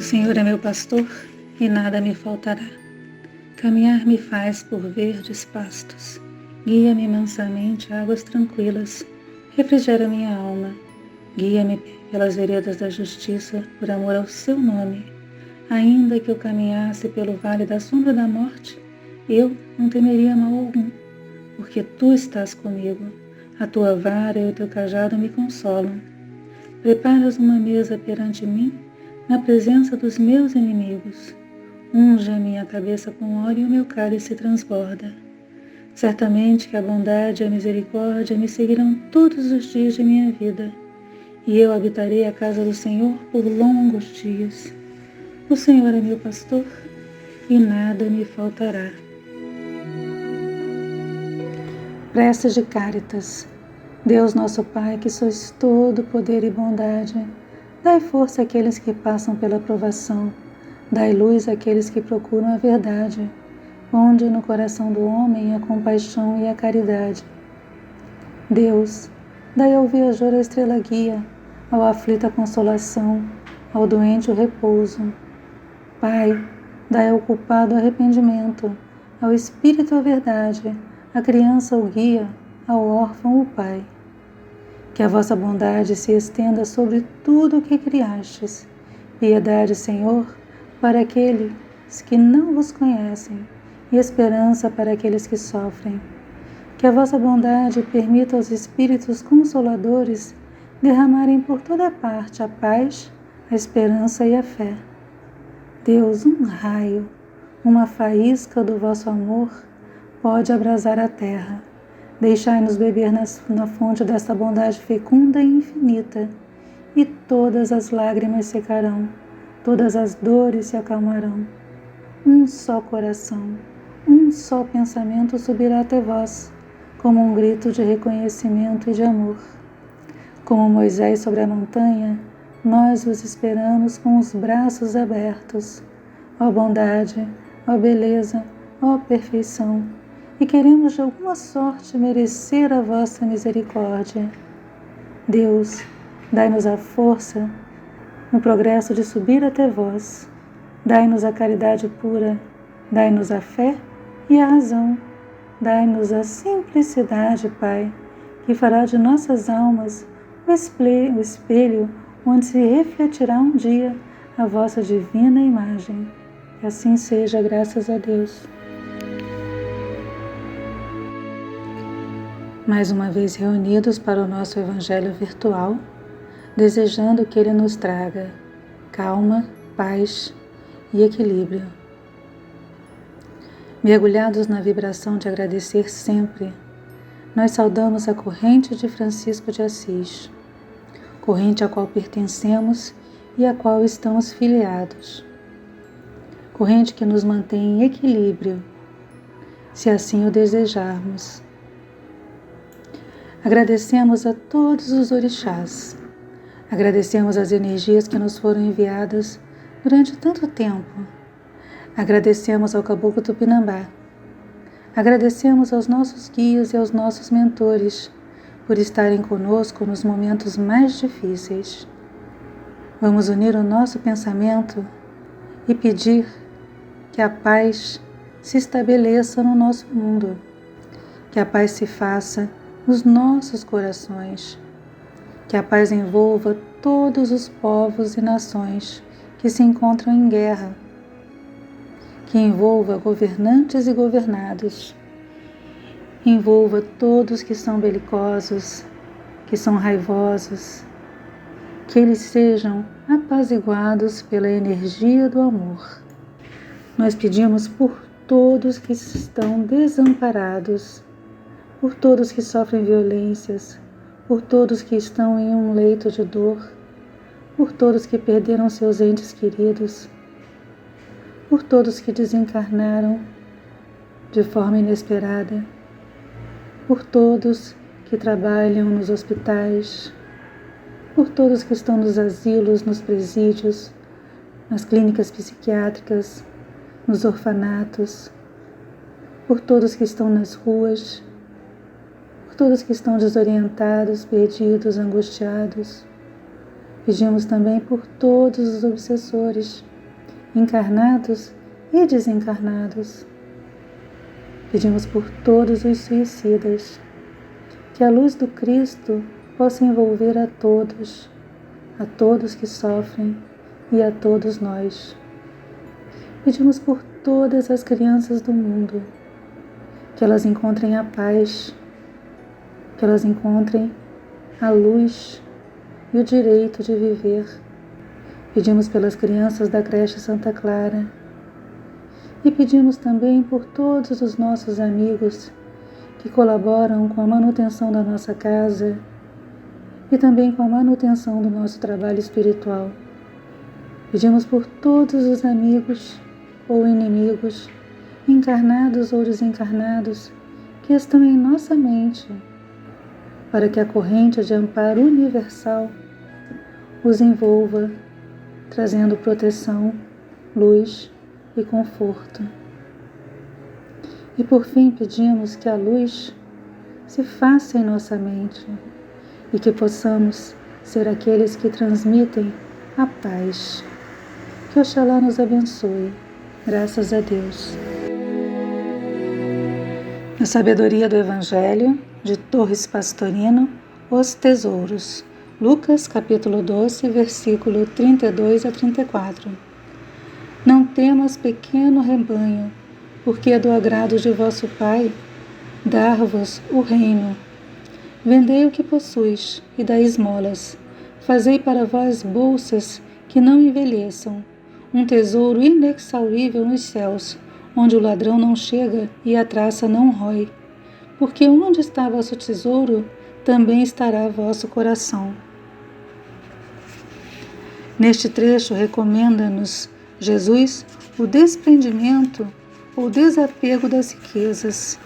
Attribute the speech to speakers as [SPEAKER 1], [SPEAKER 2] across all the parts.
[SPEAKER 1] Senhor é meu pastor e nada me faltará. Caminhar me faz por verdes pastos. Guia-me mansamente a águas tranquilas. Refrigera minha alma. Guia-me pelas veredas da justiça, por amor ao seu nome. Ainda que eu caminhasse pelo vale da sombra da morte, eu não temeria mal algum, porque tu estás comigo. A tua vara e o teu cajado me consolam. Preparas uma mesa perante mim, na presença dos meus inimigos. Unge a minha cabeça com óleo e o meu cálice transborda. Certamente que a bondade e a misericórdia me seguirão todos os dias de minha vida, e eu habitarei a casa do Senhor por longos dias. O Senhor é meu pastor, e nada me faltará. Preces de Cáritas. Deus nosso Pai, que sois todo poder e bondade, dai força àqueles que passam pela provação, dai luz àqueles que procuram a verdade, ponde no coração do homem a compaixão e a caridade. Deus, dai ao viajor a estrela guia, ao aflito a consolação, ao doente o repouso. Pai, dai ao culpado arrependimento, ao espírito a verdade, à criança o guia, ao órfão o pai. Que a vossa bondade se estenda sobre tudo o que criastes. Piedade, Senhor, para aqueles que não vos conhecem, e esperança para aqueles que sofrem. Que a vossa bondade permita aos Espíritos Consoladores derramarem por toda parte a paz, a esperança e a fé. Deus, um raio, uma faísca do vosso amor pode abrasar a terra. Deixai-nos beber na fonte desta bondade fecunda e infinita, e todas as lágrimas secarão, todas as dores se acalmarão. Um só coração, um só pensamento subirá até vós, como um grito de reconhecimento e de amor. Como Moisés sobre a montanha, nós vos esperamos com os braços abertos. Ó bondade, ó beleza, ó perfeição, e queremos de alguma sorte merecer a vossa misericórdia. Deus, dai-nos a força no progresso de subir até vós. Dai-nos a caridade pura, dai-nos a fé e a razão. Dai-nos a simplicidade, Pai, que fará de nossas almas o espelho onde se refletirá um dia a vossa divina imagem. Que assim seja, graças a Deus. Mais uma vez reunidos para o nosso Evangelho virtual, desejando que ele nos traga calma, paz e equilíbrio. Mergulhados na vibração de agradecer sempre, nós saudamos a corrente de Francisco de Assis, corrente à qual pertencemos e à qual estamos filiados. Corrente que nos mantém em equilíbrio, se assim o desejarmos. Agradecemos a todos os orixás, agradecemos as energias que nos foram enviadas durante tanto tempo, agradecemos ao Caboclo Tupinambá, agradecemos aos nossos guias e aos nossos mentores por estarem conosco nos momentos mais difíceis. Vamos unir o nosso pensamento e pedir que a paz se estabeleça no nosso mundo, que a paz se faça nos nossos corações, que a paz envolva todos os povos e nações que se encontram em guerra, que envolva governantes e governados, envolva todos que são belicosos, que são raivosos, que eles sejam apaziguados pela energia do amor. Nós pedimos por todos que estão desamparados, por todos que sofrem violências, por todos que estão em um leito de dor, por todos que perderam seus entes queridos, por todos que desencarnaram de forma inesperada, por todos que trabalham nos hospitais, por todos que estão nos asilos, nos presídios, nas clínicas psiquiátricas, nos orfanatos, por todos que estão nas ruas, por todos que estão desorientados, perdidos, angustiados. Pedimos também por todos os obsessores, encarnados e desencarnados. Pedimos por todos os suicidas, que a luz do Cristo possa envolver a todos que sofrem e a todos nós. Pedimos por todas as crianças do mundo, que elas encontrem a paz, que elas encontrem a luz e o direito de viver. Pedimos pelas crianças da creche Santa Clara e pedimos também por todos os nossos amigos que colaboram com a manutenção da nossa casa e também com a manutenção do nosso trabalho espiritual. Pedimos por todos os amigos ou inimigos, encarnados ou desencarnados, que estão em nossa mente, para que a corrente de amparo universal os envolva, trazendo proteção, luz e conforto. E por fim pedimos que a luz se faça em nossa mente e que possamos ser aqueles que transmitem a paz. Que Oxalá nos abençoe. Graças a Deus. A sabedoria do Evangelho de Torres Pastorino, Os Tesouros. Lucas capítulo 12, versículo 32 a 34. Não temas, pequeno rebanho, porque é do agrado de vosso Pai dar-vos o reino. Vendei o que possuis e dai esmolas. Fazei para vós bolsas que não envelheçam, um tesouro inexaurível nos céus, onde o ladrão não chega e a traça não rói. Porque onde está vosso tesouro, também estará vosso coração. Neste trecho recomenda-nos Jesus o desprendimento ou desapego das riquezas.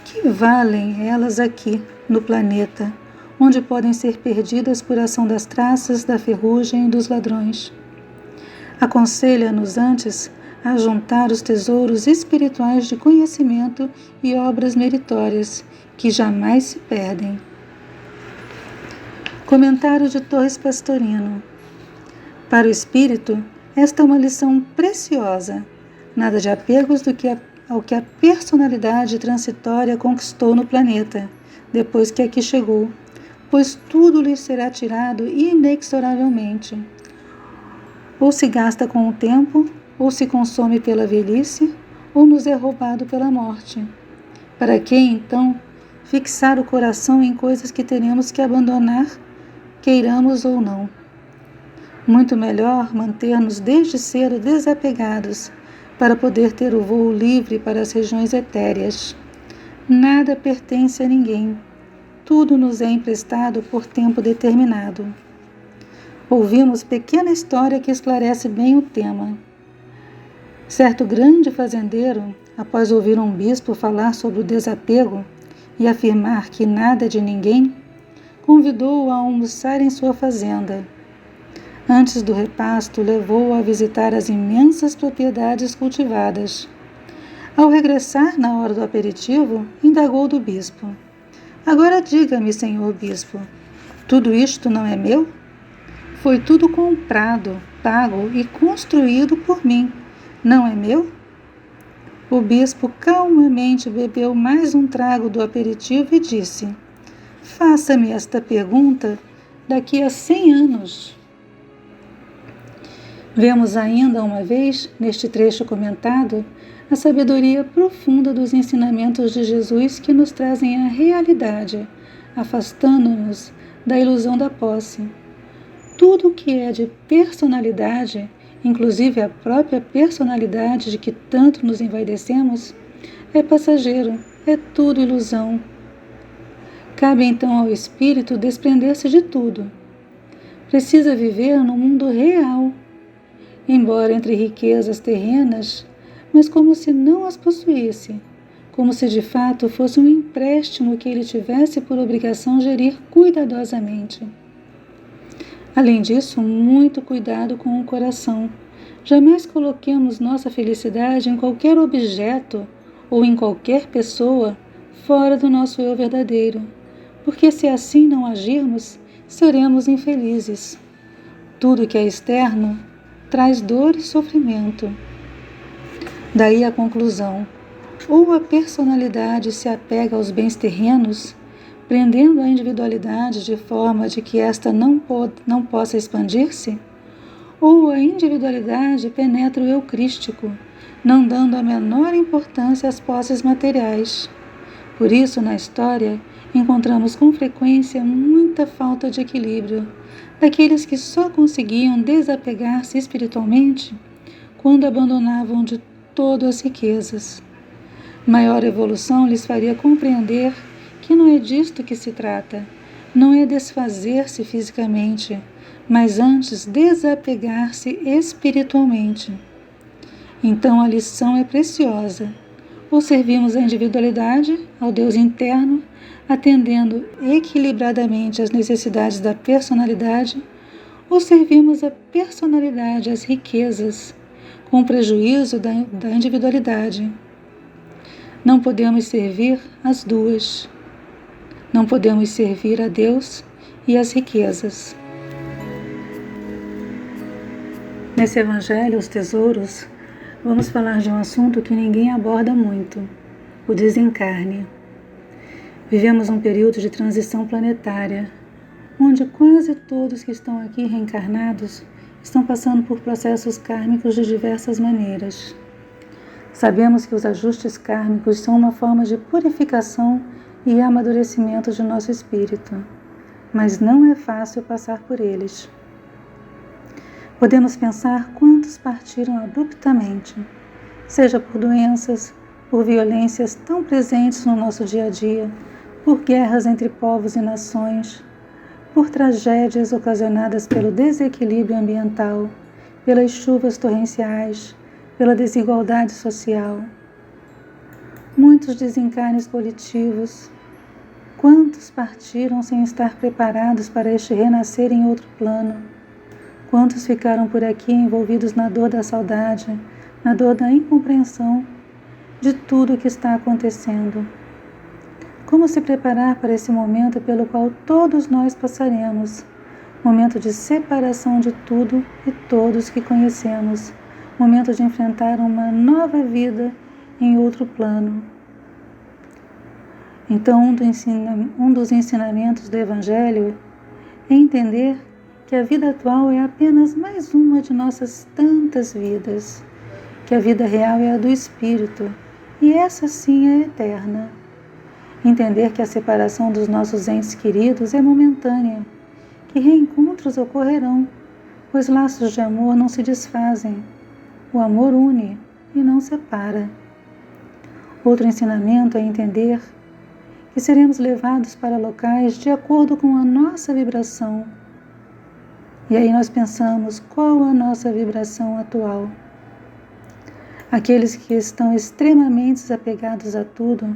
[SPEAKER 1] Que valem elas aqui, no planeta, onde podem ser perdidas por ação das traças, da ferrugem e dos ladrões? Aconselha-nos antes a juntar os tesouros espirituais de conhecimento e obras meritórias, que jamais se perdem. Comentário de Torres Pastorino. Para o espírito, esta é uma lição preciosa. Nada de apegos ao que a personalidade transitória conquistou no planeta, depois que aqui chegou, pois tudo lhe será tirado inexoravelmente. Ou se gasta com o tempo, ou se consome pela velhice, ou nos é roubado pela morte. Para que, então, fixar o coração em coisas que teremos que abandonar, queiramos ou não? Muito melhor manter-nos desde cedo desapegados, para poder ter o voo livre para as regiões etéreas. Nada pertence a ninguém. Tudo nos é emprestado por tempo determinado. Ouvimos pequena história que esclarece bem o tema. Certo grande fazendeiro, após ouvir um bispo falar sobre o desapego e afirmar que nada é de ninguém, convidou-o a almoçar em sua fazenda. Antes do repasto, levou-o a visitar as imensas propriedades cultivadas. Ao regressar na hora do aperitivo, indagou do bispo: Agora diga-me, senhor bispo, tudo isto não é meu? Foi tudo comprado, pago e construído por mim. Não é meu? O bispo calmamente bebeu mais um trago do aperitivo e disse: Faça-me esta pergunta daqui a 100 anos. Vemos ainda uma vez, neste trecho comentado, a sabedoria profunda dos ensinamentos de Jesus que nos trazem a realidade, afastando-nos da ilusão da posse. Tudo o que é de personalidade, inclusive a própria personalidade de que tanto nos envaidecemos, é passageiro, é tudo ilusão. Cabe então ao espírito desprender-se de tudo. Precisa viver no mundo real, embora entre riquezas terrenas, mas como se não as possuísse, como se de fato fosse um empréstimo que ele tivesse por obrigação gerir cuidadosamente. Além disso, muito cuidado com o coração. Jamais coloquemos nossa felicidade em qualquer objeto ou em qualquer pessoa fora do nosso eu verdadeiro, porque se assim não agirmos, seremos infelizes. Tudo que é externo traz dor e sofrimento. Daí a conclusão: ou a personalidade se apega aos bens terrenos, prendendo a individualidade de forma de que esta não possa expandir-se, ou a individualidade penetra o eu crístico, não dando a menor importância às posses materiais. Por isso, na história, encontramos com frequência muita falta de equilíbrio daqueles que só conseguiam desapegar-se espiritualmente quando abandonavam de todo as riquezas. Maior evolução lhes faria compreender que não é disto que se trata, não é desfazer-se fisicamente, mas antes desapegar-se espiritualmente. Então a lição é preciosa. Ou servimos a individualidade, ao Deus interno, atendendo equilibradamente às necessidades da personalidade, ou servimos a personalidade às riquezas, com prejuízo da individualidade. Não podemos servir as duas. Não podemos servir a Deus e as riquezas. Nesse Evangelho, os tesouros, vamos falar de um assunto que ninguém aborda muito: o desencarne. Vivemos um período de transição planetária, onde quase todos que estão aqui reencarnados estão passando por processos kármicos de diversas maneiras. Sabemos que os ajustes kármicos são uma forma de purificação e amadurecimento de nosso espírito, mas não é fácil passar por eles. Podemos pensar quantos partiram abruptamente, seja por doenças, por violências tão presentes no nosso dia a dia, por guerras entre povos e nações, por tragédias ocasionadas pelo desequilíbrio ambiental, pelas chuvas torrenciais, pela desigualdade social. Muitos desencarnes coletivos. Quantos partiram sem estar preparados para este renascer em outro plano? Quantos ficaram por aqui envolvidos na dor da saudade, na dor da incompreensão de tudo o que está acontecendo? Como se preparar para esse momento pelo qual todos nós passaremos? Momento de separação de tudo e todos que conhecemos. Momento de enfrentar uma nova vida em outro plano. Então, um dos ensinamentos do Evangelho é entender que a vida atual é apenas mais uma de nossas tantas vidas, que a vida real é a do Espírito, e essa sim é eterna. Entender que a separação dos nossos entes queridos é momentânea, que reencontros ocorrerão, pois laços de amor não se desfazem. O amor une e não separa. Outro ensinamento é entender que seremos levados para locais de acordo com a nossa vibração. E aí nós pensamos, qual a nossa vibração atual? Aqueles que estão extremamente apegados a tudo,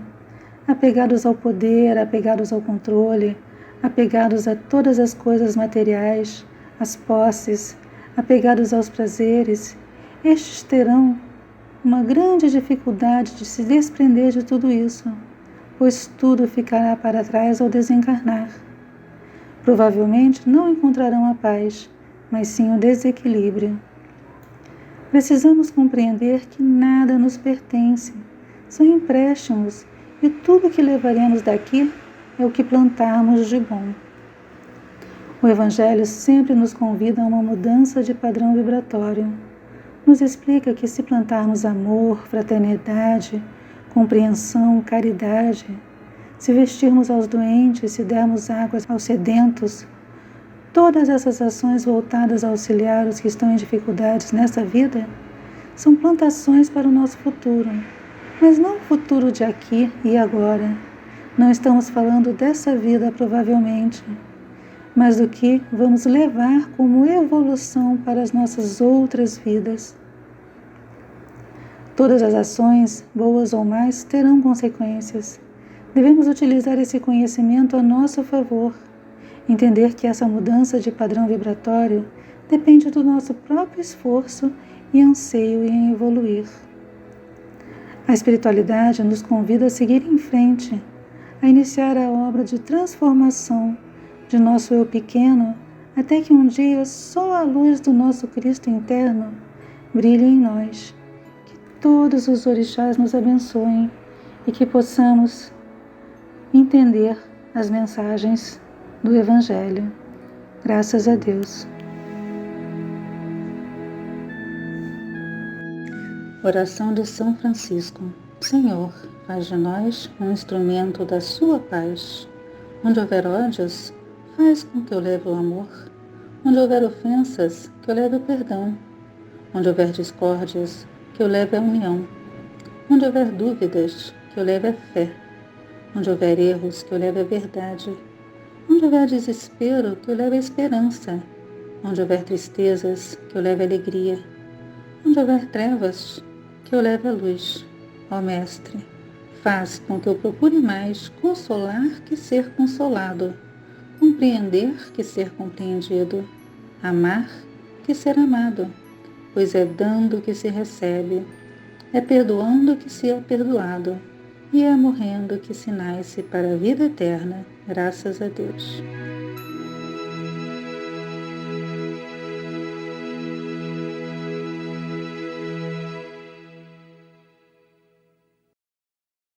[SPEAKER 1] apegados ao poder, apegados ao controle, apegados a todas as coisas materiais, às posses, apegados aos prazeres, estes terão uma grande dificuldade de se desprender de tudo isso, pois tudo ficará para trás ao desencarnar. Provavelmente não encontrarão a paz, mas sim o desequilíbrio. Precisamos compreender que nada nos pertence, são empréstimos, e tudo que levaremos daqui é o que plantarmos de bom. O Evangelho sempre nos convida a uma mudança de padrão vibratório. Nos explica que se plantarmos amor, fraternidade, compreensão, caridade, se vestirmos aos doentes, se dermos água aos sedentos, todas essas ações voltadas a auxiliar os que estão em dificuldades nessa vida são plantações para o nosso futuro, mas não o futuro de aqui e agora. Não estamos falando dessa vida, provavelmente, mas do que vamos levar como evolução para as nossas outras vidas. Todas as ações, boas ou más, terão consequências. Devemos utilizar esse conhecimento a nosso favor. Entender que essa mudança de padrão vibratório depende do nosso próprio esforço e anseio em evoluir. A espiritualidade nos convida a seguir em frente, a iniciar a obra de transformação de nosso eu pequeno até que um dia só a luz do nosso Cristo interno brilhe em nós. Que todos os orixás nos abençoem e que possamos entender as mensagens do Evangelho. Graças a Deus. Oração de São Francisco. Senhor, faz de nós um instrumento da sua paz. Onde houver ódios, faz com que eu leve o amor. Onde houver ofensas, que eu leve o perdão. Onde houver discórdias, que eu leve a união. Onde houver dúvidas, que eu leve a fé. Onde houver erros, que eu leve a verdade. Onde houver desespero, que eu leve a esperança. Onde houver tristezas, que eu leve a alegria. Onde houver trevas, que eu leve a luz. Ó Mestre, faz com que eu procure mais consolar que ser consolado, compreender que ser compreendido, amar que ser amado, pois é dando que se recebe, é perdoando que se é perdoado, e é morrendo que se nasce para a vida eterna, graças a Deus.